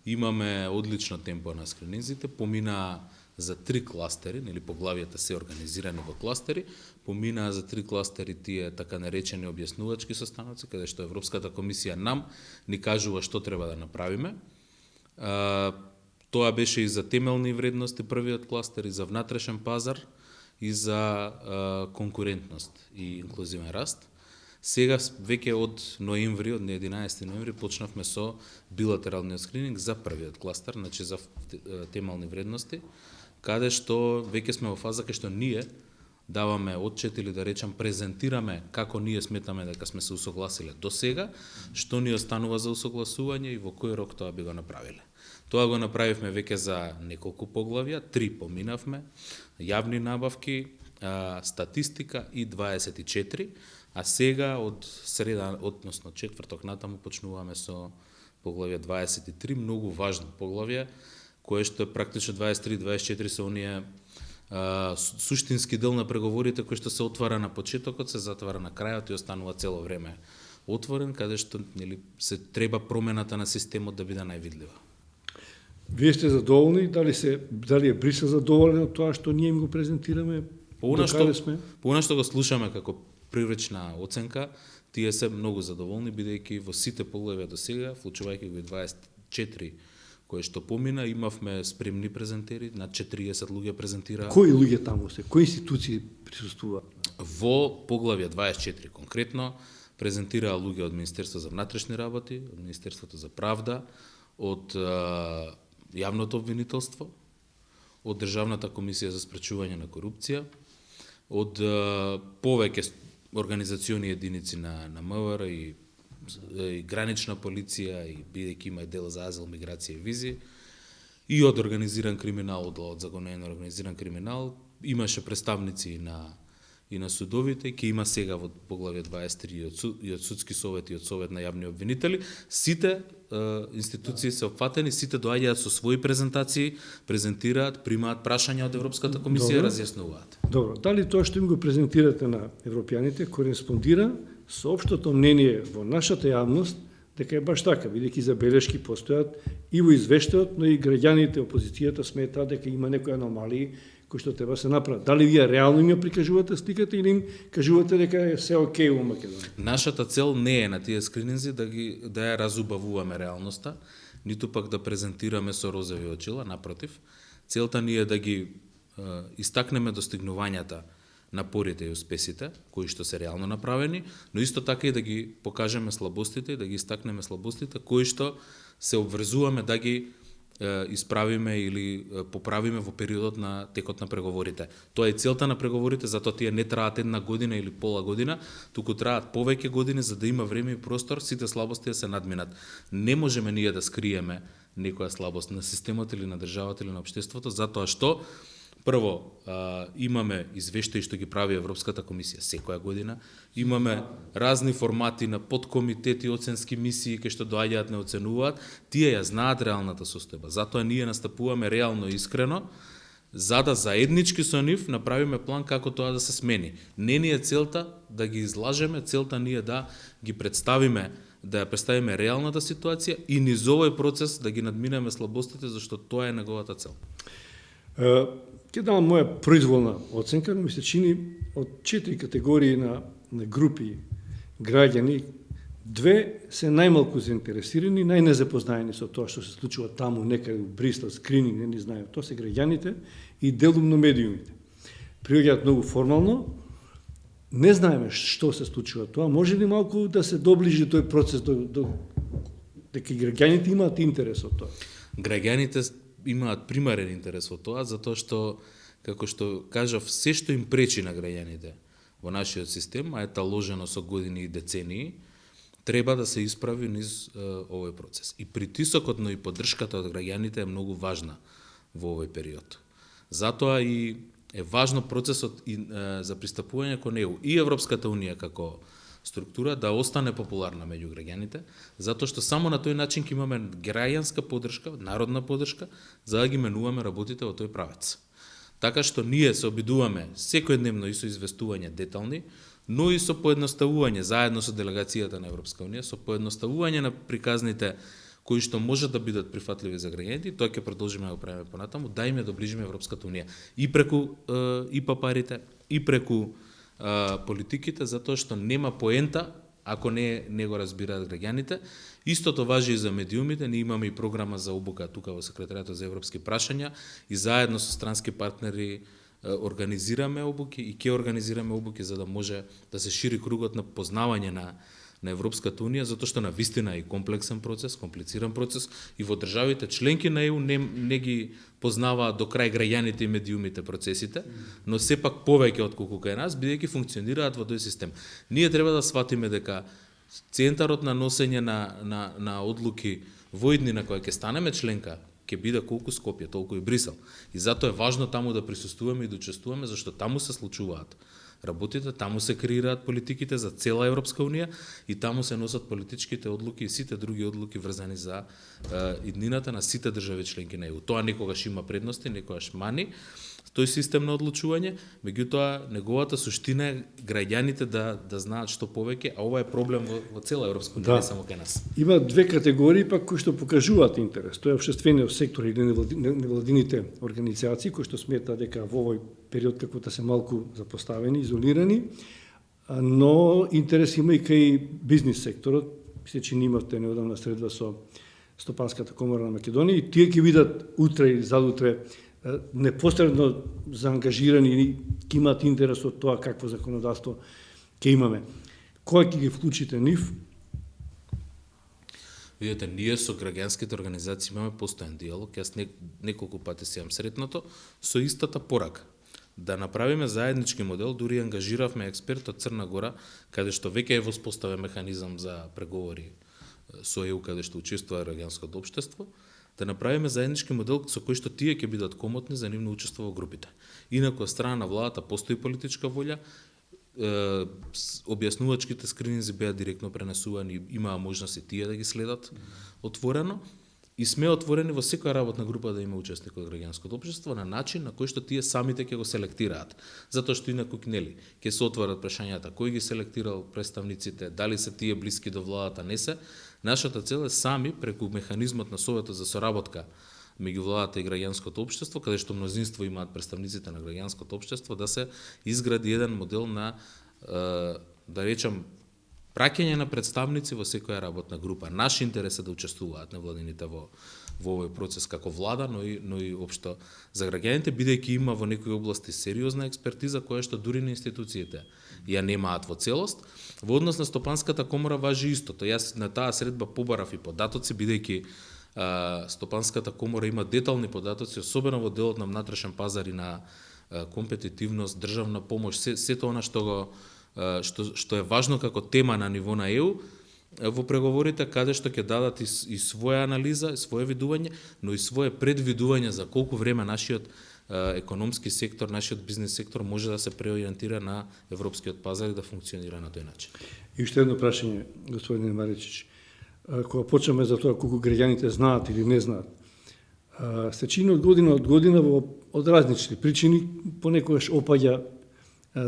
Имаме одлично темпо на скрининзите, поминаа за 3 кластери, нели поглавијата се организирани во кластери, поминаа за 3 кластери тие така наречени објаснувачки состаноци, каде што Европската комисија нам ни кажува што треба да направиме. Тоа беше и за темелни вредности првиот кластер, и за внатрешен пазар, и за конкурентност и инклузивен раст. Сега веќе од ноември, од 11 ноември, почнавме со билатералниот скрининг за првиот кластер, значи за темелни вредности, каде што веќе сме во фаза кај што ние даваме отчет или да речам презентираме како ние сметаме дека сме се усогласиле до сега, што ни останува за усогласување и во кој рок тоа би го направиле. Тоа го направивме веќе за неколку поглавја, 3 поминавме, јавни набавки, статистика и 24, а сега од среда, односно четврток натаму почнуваме со поглавја 23, многу важно поглавје, кое што е практично 23-24 со оние суштински дел на преговорите кој што се отвара на почетокот, се затвара на крајот и останува цело време отворен, каде што нели се треба промената на системот да биде највидлива. Вие сте задоволни? Дали е Брисел задоволен од тоа што ние им го презентираме? По она што го слушаме како приречна оценка, тие се многу задоволни, бидејќи во сите поглавја до сега, вклучувајќи го и 24 кои што помина, имавме спремни презентери, над 40 луѓе презентираа. Кои луѓе таму се? Кои институции присуствуваат? Во поглавја 24 конкретно презентираа луѓе од Министерството за внатрешни работи, од Министерството за правда, од јавното обвинителство, од Државната комисија за спречување на корупција, од повеќе организациони единици на МВР и гранична полиција, и бидејќи има дел за азил, миграција и визи, и од организиран криминал, од загонен организиран криминал, имаше представници и на судовите, ќе има сега во поглавје 23 и од судски совет и од совет на јавни обвинители. Сите институции се опфатени, сите доаѓаат со своји презентации, презентираат, примаат прашања од Европската комисија, разјаснуваат. Добро, дали тоа што им го презентирате на европјаните кореспондира со општото мнение во нашата јавност дека е баш така, бидејќи забелешки постојат и во извештајот, но и граѓаните, опозицијата сметаат дека има некои аномалии кои што треба се направат. Дали вие реално им ја прикажувате сликата или им кажувате дека е се окей во Македонија? Нашата цел не е на тие скрининзи да ја разубавуваме реалноста, ниту пак да презентираме со розови очила, напротив. Целта ни е да ги истакнеме достигнувањата, напорите и успесите, кои што се реално направени, но исто така и да ги покажеме слабостите и да ги истакнеме слабостите, кои што се обврзуваме да ги исправиме или поправиме во периодот на текот на преговорите. Тоа е целта на преговорите, затоа тие не траат една година или пола година, туку траат повеќе години за да има време и простор сите слабости да се надминат. Не можеме ние да скриеме некоја слабост на системот или на државата или на општеството, затоа што прво, имаме извештаи што ги прави Европската комисија секоја година, имаме разни формати на подкомитети, оценски мисии кои што доаѓаат не оценуваат, тие ја знаат реалната состојба. Затоа ние настапуваме реално и искрено, за да заеднички со нив направиме план како тоа да се смени. Не ни е целта да ги излажеме, целта ни е да ги представиме, да ја представиме реалната ситуација и низ овој процес да ги надминеме слабостите, зашто тоа е неговата цел. Ќе дам моја произволна оценка, но ми се чини од 4 категории на групи граѓани, 2 се најмалку заинтересирани, најнезапознаени со тоа што се случува таму некаде во Брисел, скрининг, не знаеме, тоа се граѓаните и делумно медиумите. Приоѓаат многу формално, не знаеме што се случува тоа, може ли малку да се доближи тој процес дека граѓаните имаат интерес од тоа? Граѓаните имаат примарен интерес во тоа, затоа што, како што кажав, се што им пречи на граѓаните во нашиот систем, а е таложено со години и децении, треба да се исправи низ овој процес. И притисокот, но и поддршката од граѓаните е многу важна во овој период. Затоа и е важно процесот за пристапување кон ЕУ и Европската унија како структура да остане популарна меѓу граѓаните, затоа што само на тој начин ќе имаме граѓанска поддршка, народна поддршка, за да ги менуваме работите во тој правец. Така што ние се обидуваме секојдневно и со известување детални, но и со поедноставување, заедно со делегацијата на Европска унија, со поедноставување на приказните кои што може да бидат прифатливи за граѓаните, тоа ќе продолжиме да го правиме понатаму, да им ја доближиме Европската унија и преку ИПА парите, и преку политиките, затоа што нема поента ако не го разбираат граѓаните. Истото важи и за медиумите, ние имаме и програма за обука тука во Секретаријатот за европски прашања и заедно со странски партнери организираме обуки и ќе организираме обуки за да може да се шири кругот на познавање на Европската унија, затоа што навистина е комплексен процес, комплициран процес и во државите членки на ЕУ не ги познаваат до крај граѓаните и медиумите процесите, но сепак повеќе отколку кај нас, бидејќи функционираат во тој систем. Ние треба да сватиме дека центарот на носење на одлуки во иднина која ќе станеме членка ќе биде колку Скопје, толку и Брисел. И затоа е важно таму да присуствуваме и да учествуваме, зашто таму се случуваат работите, таму се креираат политиките за цела Европска унија и таму се носат политичките одлуки и сите други одлуки врзани за иднината на сите држави членки на ЕУ. Тоа некогаш има предности, некогаш мани, тој систем на одлучување, меѓутоа неговата суштина е граѓаните да знаат што повеќе, а ова е проблем во цела Европска унија, не само кај нас. Има две категории пак кои што покажуваат интерес. Тоа е општествениот сектор или невладините организации кои што сметаат дека во овој период како да се малку запоставени, изолирани, но интерес има и кај бизнис секторот. Мисля, че ние имавте неодамна средба со Стопанската комора на Македонија и тие ќе видат утре или задутре непосредно заангажирани и ќе имаат интерес од тоа какво законодавство ќе имаме. Кој ќе ги вклучите нив? Видете, ние со граѓанските организации имаме постојан диалог, јас неколку пати се јам сретнато, со истата порака. Да направиме заеднички модел, дури ангажиравме експерт од Црна Гора, каде што веќе е воспоставен механизам за преговори со ЕУ, каде што учествува граѓанското општество, да направиме заеднички модел со кој што тие ќе бидат комотни за нивно учество во групите. Инаку од страна на владата постои политичка волја, објаснувачките скрининзи беа директно пренесувани, имаа можност и тие да ги следат отворено, и сме отворени во секоја работна група да има учесник од граѓанското општество на начин на кој што тие самите ќе го селектираат. Затоа што инаку нели ќе се отворат прашањата кој ги селектирал представниците, дали се тие блиски до владата, не се. Нашата цел е сами преку механизмот на Советот за соработка меѓу владата и граѓанското општество, каде што мнозинство имаат представниците на граѓанското општество, да се изгради еден модел на да речам праќање на представници во секоја работна група. Наш интерес е да учествуваат невладините во овој процес како влада, но и општо за граѓаните, бидејќи има во некои области сериозна експертиза која што дури на институциите ја немаат во целост. Во однос на Стопанската комора важи истото. Јас на таа средба побарав и податоци, бидејќи Стопанската комора има детални податоци, особено во делот на внатрешен пазар и на компетитивност, државна помош, сето она што е важно како тема на ниво на ЕУ во преговорите, каде што ќе дадат и своја анализа, и свое видување, но и свое предвидување за колку време нашиот економски сектор, нашиот бизнес сектор може да се преориентира на европскиот пазар и да функционира на тој начин. И уште едно прашање, господине Маричич. Кога почнеме за тоа колку граѓаните знаат или не знаат, се чини од година од различни причини, понекогаш опаѓа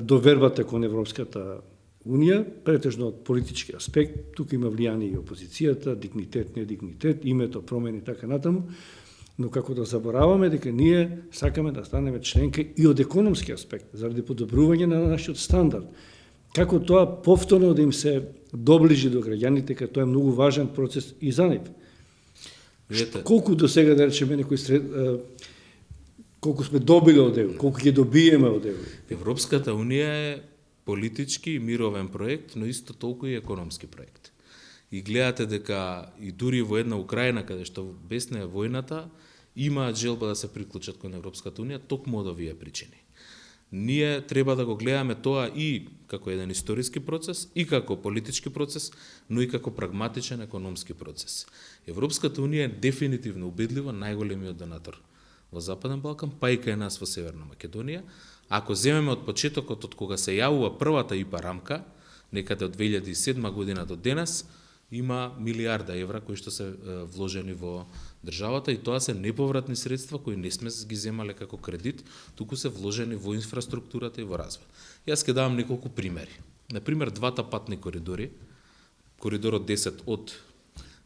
довербата кон Европската унија, претежно од политички аспект, тука има влијание и опозицијата, дигнитет, не дигнитет, името, промени, така натаму, но како да забораваме дека ние сакаме да станеме членка и од економски аспект, заради подобрување на нашиот стандард. Како тоа повторно да им се доближи до граѓаните, кај тоа е многу важен процес и за нив. Колку до сега, да речеме, колку сме добили од ЕУ, колку ќе добиеме од ЕУ? Европската унија е политички и мировен проект, но исто толку и економски проект. И гледате дека и дури во една Украина, каде што бесне е војната, имаат желба да се приклучат кон Европската унија, токму од овие причини. Ние треба да го гледаме тоа и како еден историски процес, и како политички процес, но и како прагматичен економски процес. Европската унија е дефинитивно, убедливо најголемиот донатор во Западен Балкан, па и кај нас во Северна Македонија. Ако земеме од почетокот, од кога се јавува првата ИПА рамка, некаде од 2007 година до денес, има милиарда евра кои што се вложени во државата и тоа се неповратни средства кои не сме ги земале како кредит, туку се вложени во инфраструктурата и во развој. Јас ќе давам неколку примери. Например, двата патни коридори, коридорот 10 од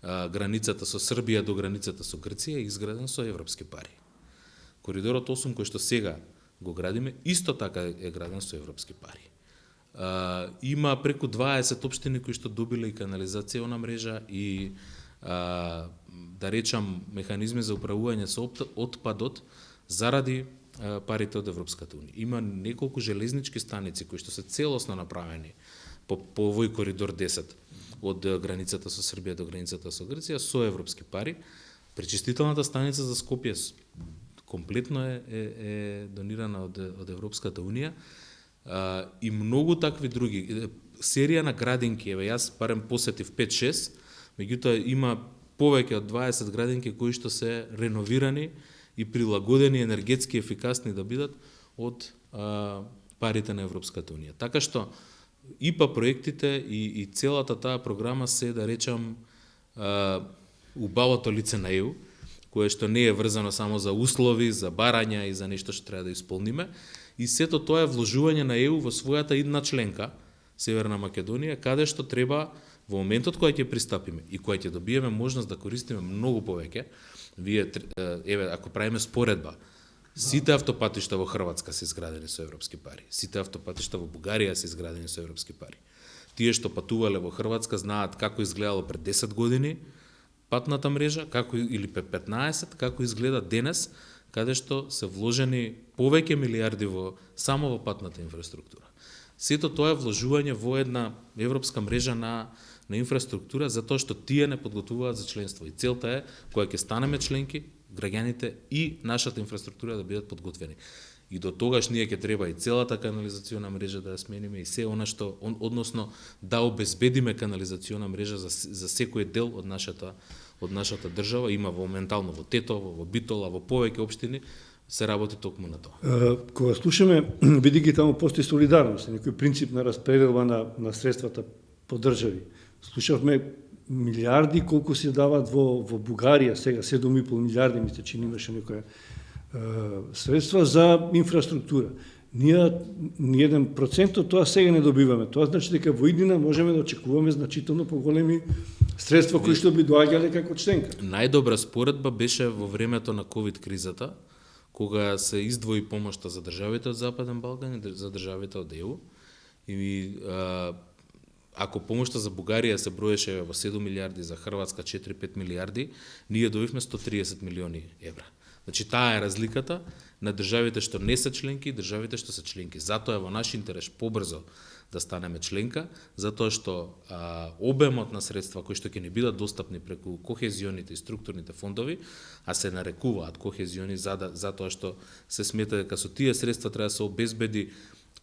границата со Србија до границата со Грција е изграден со европски пари. Коридорот 8 кој што сега го градиме, исто така е граден со европски пари. Има преку 20 општини кои што добиле и канализацијна мрежа и да речам механизми за управување со отпадот заради парите од Европската унија. Има неколку железнички станици кои што се целосно направени по овој коридор 10 од границата со Србија до границата со Грција со европски пари. Пречистителната станица за Скопје комплетно е донирана од Европската унија и многу такви други. Серија на градинки, јас барем посетив 5-6, меѓутоа има повеќе од 20 градинки кои што се реновирани и прилагодени енергетски ефикасни да бидат од парите на Европската унија. Така што ИПА проектите и целата таа програма се, да речам, убавото лице на ЕУ, кое што не е врзано само за услови, за барања и за нешто што треба да исполниме. И сето тоа е вложување на ЕУ во својата идна членка, Северна Македонија, каде што треба во моментот кога ќе пристапиме и кога ќе добиеме можност да користиме многу повеќе. Вие, ако правиме споредба, сите автопатишта во Хрватска се изградени со европски пари. Сите автопатишта во Бугарија се изградени со европски пари. Тие што патувале во Хрватска знаат како изгледало пред 10 години патната мрежа, како или 15, како изгледа денес, каде што се вложени повеќе милиарди само во патната инфраструктура. Сето тоа е вложување во една европска мрежа на инфраструктура, затоа што тие не подготвуваат за членство. И целта е, кога ќе станеме членки, граѓаните и нашата инфраструктура да бидат подготвени. И до тогаш ние ќе треба и целата канализациона мрежа да ја смениме и се она што, односно да обезбедиме канализациона мрежа за секој дел од нашата држава. Има моментално во Тетово, во Битола, во повеќе општини се работи токму на тоа. Кога слушаме, бидејќи таму постои солидарност, некој принцип на распределба на средствата по држави. Слушавме милиарди колку се дават во Бугарија, сега 7,5 милиарди, мисля, че имаше некоја средства за инфраструктура. Ние ни 1% од тоа сега не добиваме. Тоа значи дека во иднина можеме да очекуваме значително поголеми средства кои што би доаѓале како членка. Најдобра споредба беше во времето на ковид кризата, кога се издвои помошта за државите од Западен Балкан и за државите од ЕУ. И ако помошта за Бугарија се броеше во 7 милиарди, за Хрватска 4-5 милиарди, ние добивме 130 милиони евра. Значи, таа е разликата на државите што не се членки и државите што се членки. Затоа е во наш интерес побрзо да станеме членка, затоа што обемот на средства кои што ќе ни бидат достапни преку кохезионите и структурните фондови, а се нарекуваат кохезиони затоа што се смета дека со тие средства треба да се обезбеди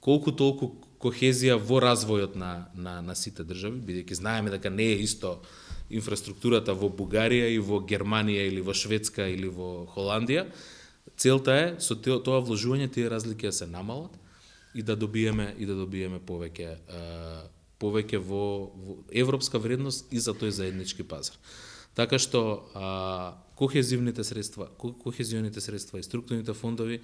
колку толку кохезија во развојот на сите држави, бидејќи знаеме дека не е исто инфраструктурата во Бугарија и во Германија или во Шведска или во Холандија. Целта е со тоа вложување тие разлики да се намалат и да добиеме повеќе во европска вредност и за тој заеднички пазар. Така што кохезионите средства и структурните фондови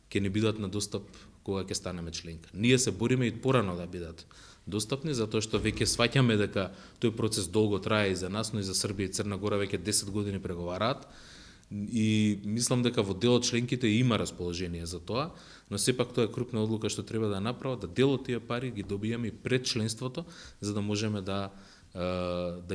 ќе ни бидат на достап кога ќе станеме членка. Ние се бориме и порано да бидат достапни, затоа што веќе сваќаме дека тој процес долго трае и за нас, но и за Србија и Црна Гора веќе 10 години преговараат. И мислам дека во дел од членките има расположение за тоа, но сепак тоа е крупна одлука што треба да направат, да дел од тие пари ги добиеме и пред членството, за да можеме да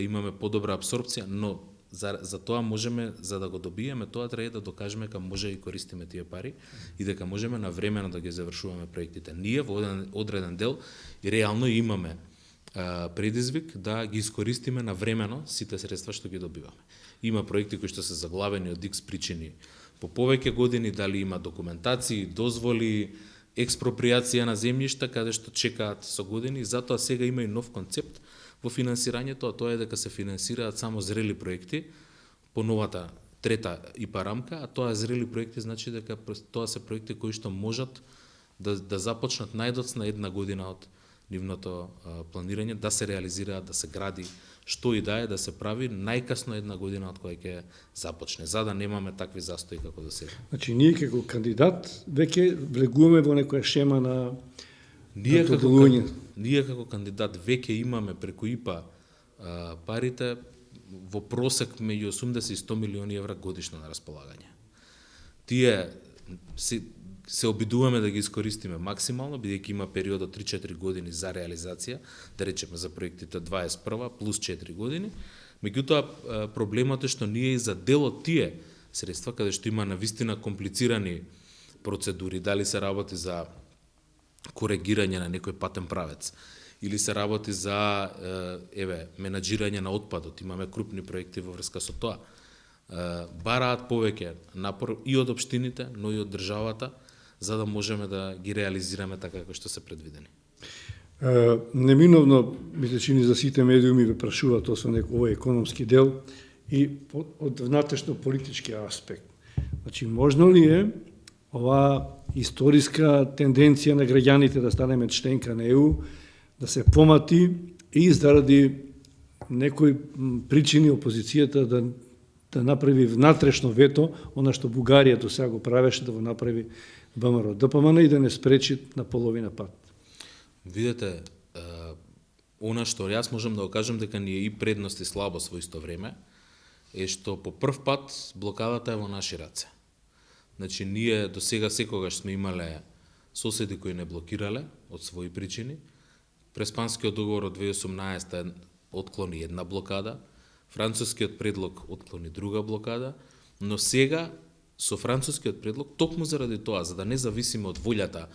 имаме подобра апсорпција, но за тоа можеме, за да го добиеме тоа, треба да докажеме дека може да користиме тие пари и дека можеме навремено да ги завршуваме проектите. Ние во одреден дел и реално имаме предизвик да ги искористиме навремено сите средства што ги добиваме. Има проекти кои што се заглавени од X причини по повеќе години, дали има документации, дозволи, експроприација на земјишта каде што чекаат со години, затоа сега има и нов концепт во финансирањето, а тоа е дека се финансираат само зрели проекти по новата трета ИПА рамка, а тоа зрели проекти значи дека тоа се проекти кои што можат да започнат најдоцна една година од нивното планирање, да се реализираат, да се гради, што и да се прави најкасно една година од која ќе започне, за да немаме такви застои како до сега. Значи, ние како кандидат веќе влегуваме во некоја шема на Ние како кандидат веќе имаме преку ИПА парите, во просек меѓу 80 и 100 милиони евра годишно на располагање. Тие се обидуваме да ги искористиме максимално, бидејќи има период од 3-4 години за реализација, да речеме за проектите 21 плюс 4 години. Меѓутоа, проблемот е што ние и за дел од тие средства, каде што има навистина комплицирани процедури, дали се работи за коригирање на некој патен правец, или се работи за менаџирање на отпадот, имаме крупни проекти во врска со тоа, бараат повеќе напор и од општините, но и од државата, за да можеме да ги реализираме така како што се предвидени. Неминовно, ми се чини за сите медиуми ве прашува тоа со овој економски дел и од внатрешно политички аспект. Значи, можно ли е оваа историска тенденција на граѓаните да станеме членка на ЕУ, да се помати и заради некои причини опозицијата да направи внатрешно вето, она што Бугарија до сега го правеше, да го направи ВМРО ДПМН и да не спречи на половина пат. Видете, она што јас можам да го кажам дека ни е и предност и слабост во исто време, е што по прв пат блокадата е во наши раце. Значи, ние до сега секогаш сме имале соседи кои не блокирале од своји причини. Преспанскиот договор од 2018 отклони една блокада, францускиот предлог отклони друга блокада, но сега со францускиот предлог, токму заради тоа, за да не зависиме од волјата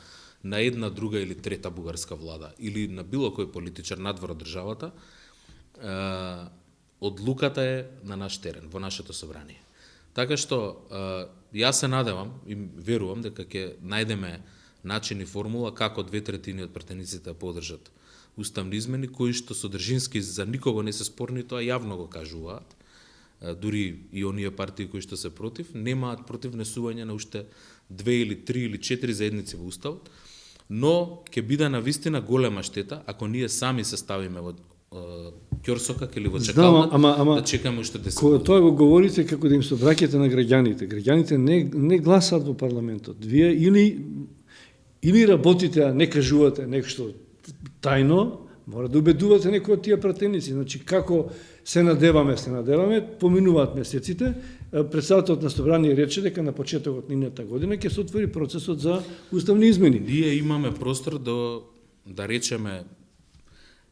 на една, друга или трета бугарска влада или на било кој политичар надвор од државата, одлуката е на наш терен, во нашето собрание. Така што јас се надевам и верувам дека ќе најдеме начин и формула како 2/3 од пратениците да подржат уставни измени кои што содржински за никого не се спорни, тоа јавно го кажуваат. Дури и оние партии кои што се против, немаат против внесување на уште 2 или 3 или 4 заедници во уставот, но ќе биде навистина голема штета ако ние сами се ставиме во ќорсокак или во чекална, да чекаме уште 10 години. Тоа го говорите како да им се обраќате на граѓаните. Граѓаните не гласаат во парламентот. Вие или работите, а не кажувате нешто тајно, мора да убедувате некои од тие пратеници. Значи, како се надеваме, поминуваат месеците, председателот на собрание рече дека на почетокот на идната година ќе се отвори процесот за уставни измени. Ние имаме простор да речеме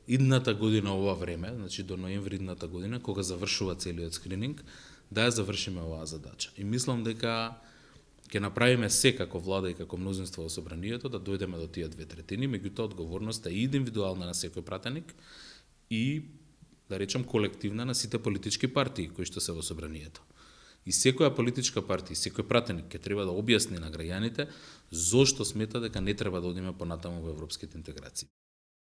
идната година ова време, значи до ноември идната година, кога завршува целиот скрининг, да ја завршиме оваа задача. И мислам дека ќе направиме се како влада и како мнозинство во собранието да дојдеме до тие 2/3, меѓутоа одговорноста е и индивидуална на секој пратеник и, да речем, колективна на сите политички партии кои што се во собранието. И секоја политичка партија, секој пратеник ќе треба да објасни на граѓаните зошто смета дека не треба да одиме понатаму во европските интеграции.